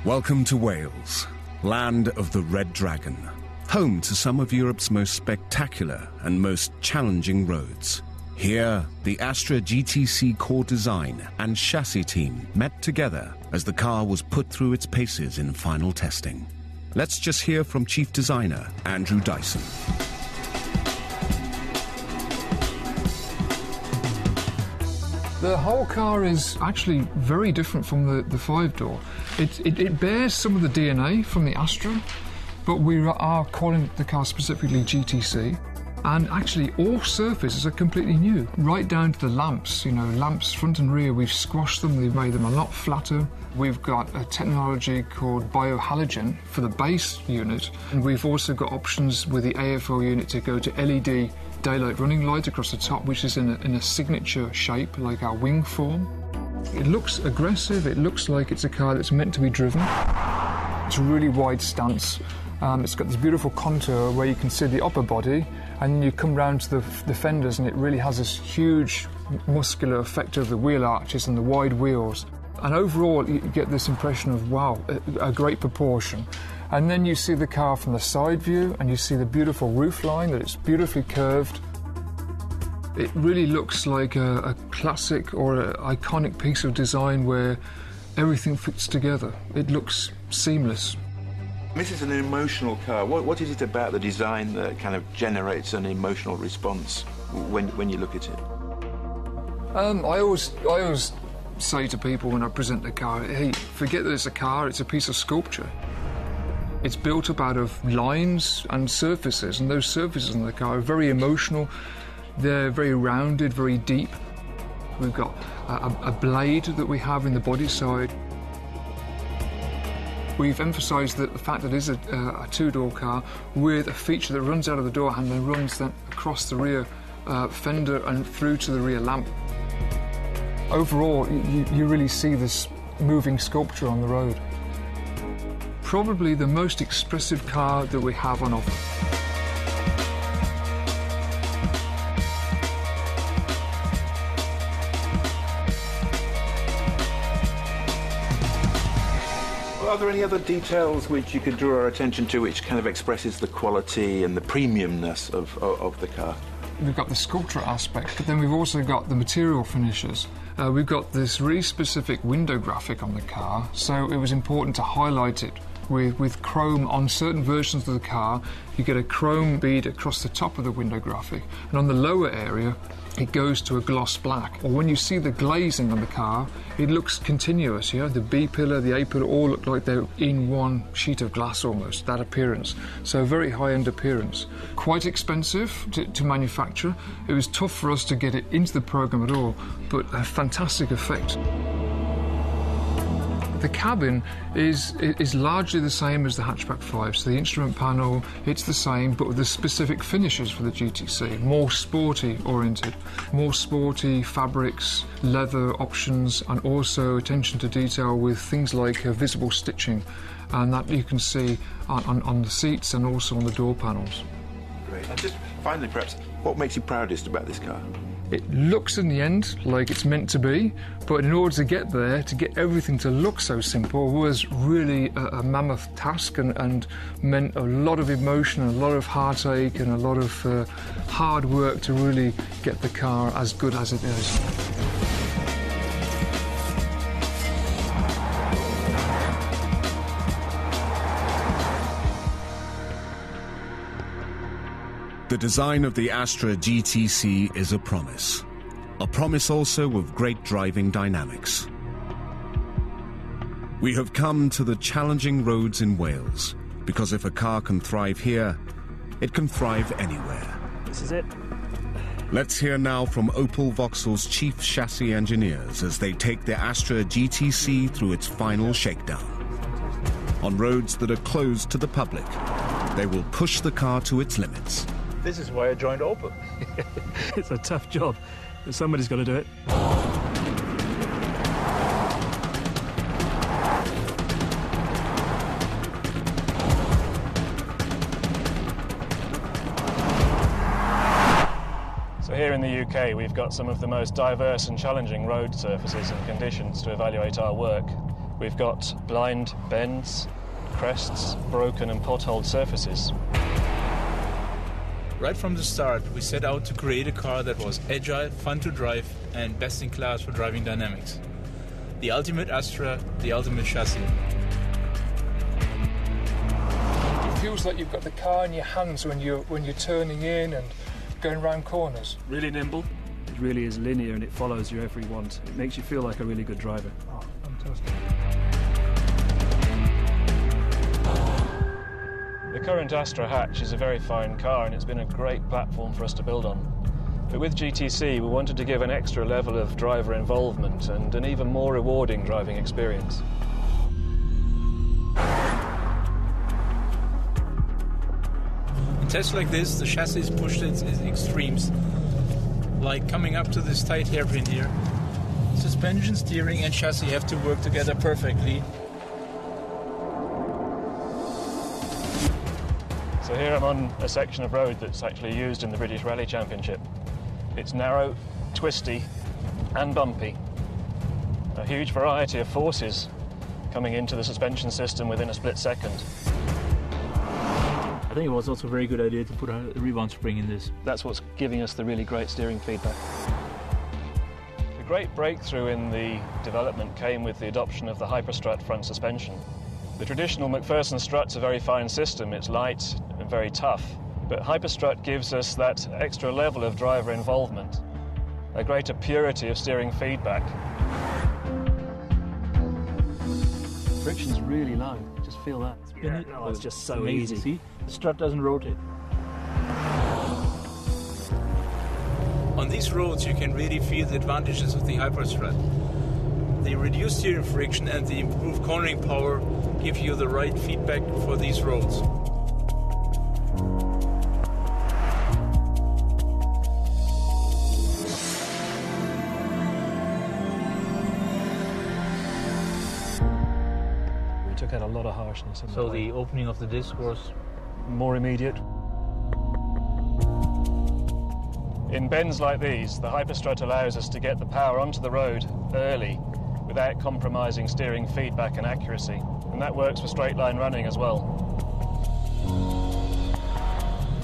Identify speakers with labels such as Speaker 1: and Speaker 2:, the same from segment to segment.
Speaker 1: Welcome to Wales, land of the Red Dragon, home to some of Europe's most spectacular and most challenging roads. Here, the Astra GTC core design and chassis team met together as the car was put through its paces in final testing. Let's just hear from Chief Designer Andrew Dyson.
Speaker 2: The whole car is actually very different from the five-door. It bears some of the DNA from the Astra, but we are calling the car specifically GTC. And actually, all surfaces are completely new, right down to the lamps. You know, lamps front and rear, we've squashed them, we've made them a lot flatter. We've got a technology called biohalogen for the base unit, and we've also got options with the AFO unit to go to LED daylight running light across the top, which is in a signature shape, like our wing form. It looks aggressive, it looks like it's a car that's meant to be driven. It's a really wide stance. It's got this beautiful contour where you can see the upper body, and then you come round to the fenders and it really has this huge muscular effect of the wheel arches and the wide wheels. And overall you get this impression of, wow, a great proportion. And then you see the car from the side view and you see the beautiful roof line, that it's beautifully curved. It really looks like a classic or an iconic piece of design where everything fits together. It looks seamless.
Speaker 3: This is an emotional car. What is it about the design that kind of generates an emotional response when you look at it?
Speaker 2: I always say to people when I present the car, hey, forget that it's a car, it's a piece of sculpture. It's built up out of lines and surfaces, and those surfaces in the car are very emotional. They're very rounded, very deep. We've got a blade that we have in the body side. We've emphasised the fact that it is a two-door car with a feature that runs out of the door handle and runs then across the rear fender and through to the rear lamp. Overall, you really see this moving sculpture on the road. Probably the most expressive car that we have on offer.
Speaker 3: Are there any other details which you could draw our attention to which kind of expresses the quality and the premiumness of the car?
Speaker 2: We've got the sculpture aspect, but then we've also got the material finishes. We've got this really specific window graphic on the car, so it was important to highlight it with chrome. On certain versions of the car, you get a chrome bead across the top of the window graphic, and on the lower area, it goes to a gloss black. Or when you see the glazing on the car, it looks continuous, you know, the B pillar, the A pillar, all look like they're in one sheet of glass almost, that appearance. So a very high-end appearance. Quite expensive to manufacture. It was tough for us to get it into the programme at all, but a fantastic effect. The cabin is largely the same as the hatchback 5, so the instrument panel, it's the same, but with the specific finishes for the GTC, more sporty oriented, more sporty fabrics, leather options, and also attention to detail with things like visible stitching, and that you can see on the seats and also on the door panels.
Speaker 3: Great. And just finally, perhaps, what makes you proudest about this car?
Speaker 2: It looks in the end like it's meant to be, but in order to get there, to get everything to look so simple, was really a mammoth task and meant a lot of emotion, a lot of heartache and a lot of hard work to really get the car as good as it is.
Speaker 1: The design of the Astra GTC is a promise also of great driving dynamics. We have come to the challenging roads in Wales, because if a car can thrive here, it can thrive anywhere.
Speaker 4: This is it.
Speaker 1: Let's hear now from Opel Vauxhall's chief chassis engineers as they take the Astra GTC through its final shakedown. On roads that are closed to the public, they will push the car to its limits.
Speaker 4: This is why I joined Opel. It's a tough job, but somebody's got to do it. So here in the UK, we've got some of the most diverse and challenging road surfaces and conditions to evaluate our work. We've got blind bends, crests, broken and potholed surfaces.
Speaker 5: Right from the start, we set out to create a car that was agile, fun to drive, and best in class for driving dynamics. The ultimate Astra, the ultimate chassis.
Speaker 2: It feels like you've got the car in your hands when you're turning in and going around corners.
Speaker 4: Really nimble. It really is linear and it follows you every want. It makes you feel like a really good driver.
Speaker 2: Oh, fantastic.
Speaker 4: The current Astra hatch is a very fine car and it's been a great platform for us to build on. But with GTC, we wanted to give an extra level of driver involvement and an even more rewarding driving experience.
Speaker 5: In tests like this, the chassis is pushed at its extremes, like coming up to this tight hairpin here. Suspension, steering and chassis have to work together perfectly.
Speaker 4: So here I'm on a section of road that's actually used in the British Rally Championship. It's narrow, twisty and bumpy. A huge variety of forces coming into the suspension system within a split second.
Speaker 6: I think it was also a very good idea to put a rebound spring in this.
Speaker 4: That's what's giving us the really great steering feedback. The great breakthrough in the development came with the adoption of the Hyperstrut front suspension. The traditional McPherson strut's a very fine system. It's light and very tough. But Hyperstrut gives us that extra level of driver involvement, a greater purity of steering feedback.
Speaker 6: Friction's really low. Just feel that.
Speaker 4: Yeah, no, it's just so
Speaker 6: amazing.
Speaker 4: easy.
Speaker 6: See? The strut doesn't rotate.
Speaker 5: On these roads, you can really feel the advantages of the Hyperstrut. The reduced steering friction and the improved cornering power give you the right feedback for these roads.
Speaker 4: We took out a lot of harshness. In
Speaker 6: So the opening of the disc was
Speaker 4: more immediate. In bends like these, the Hyperstrut allows us to get the power onto the road early without compromising steering feedback and accuracy. And that works for straight line running as well.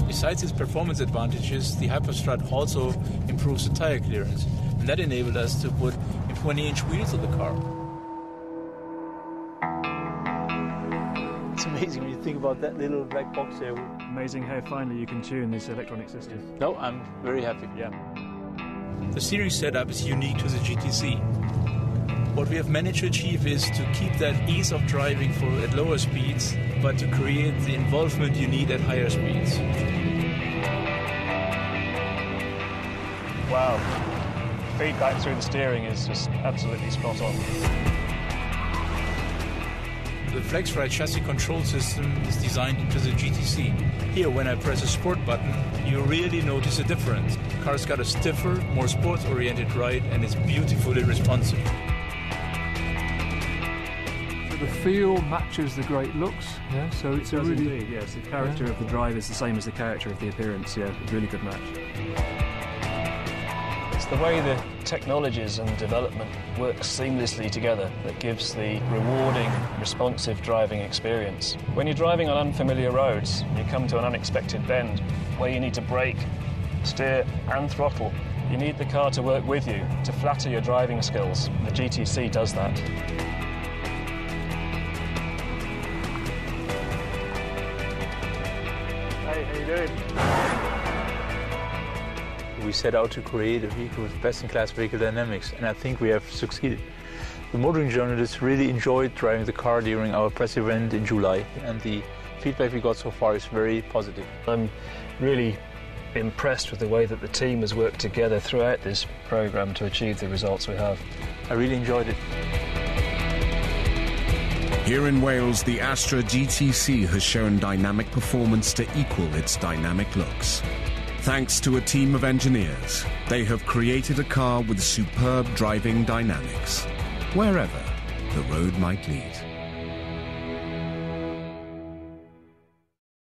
Speaker 5: Besides its performance advantages, the Hyperstrut also improves the tire clearance. And that enabled us to put 20-inch wheels on the car.
Speaker 6: it's amazing when you think about that little black box there.
Speaker 4: Amazing how finely you can tune this electronic system.
Speaker 6: No, I'm very happy.
Speaker 4: Yeah.
Speaker 5: The steering setup is unique to the GTC. What we have managed to achieve is to keep that ease of driving at lower speeds, but to create the involvement you need at higher speeds.
Speaker 4: Wow. Feedback through the steering is just absolutely spot on.
Speaker 5: The FlexRide chassis control system is designed into the GTC. Here, when I press a sport button, you really notice a difference. The car's got a stiffer, more sports-oriented ride, and it's beautifully responsive.
Speaker 2: The feel matches the great looks, yeah. So it's a really
Speaker 4: Indeed, yes. The character of the drive is the same as the character of the appearance. Yeah, a really good match. It's the way the technologies and development work seamlessly together that gives the rewarding, responsive driving experience. When you're driving on unfamiliar roads, you come to an unexpected bend where you need to brake, steer and throttle. You need the car to work with you to flatter your driving skills. The GTC does that. Hey, how you doing?
Speaker 6: We set out to create a vehicle with best-in-class vehicle dynamics, and I think we have succeeded. The motoring journalists really enjoyed driving the car during our press event in July, and the feedback we got so far is very positive.
Speaker 4: I'm really impressed with the way that the team has worked together throughout this programme to achieve the results we have.
Speaker 6: I really enjoyed it.
Speaker 1: Here in Wales, the Astra GTC has shown dynamic performance to equal its dynamic looks. Thanks to a team of engineers, they have created a car with superb driving dynamics, wherever the road might lead.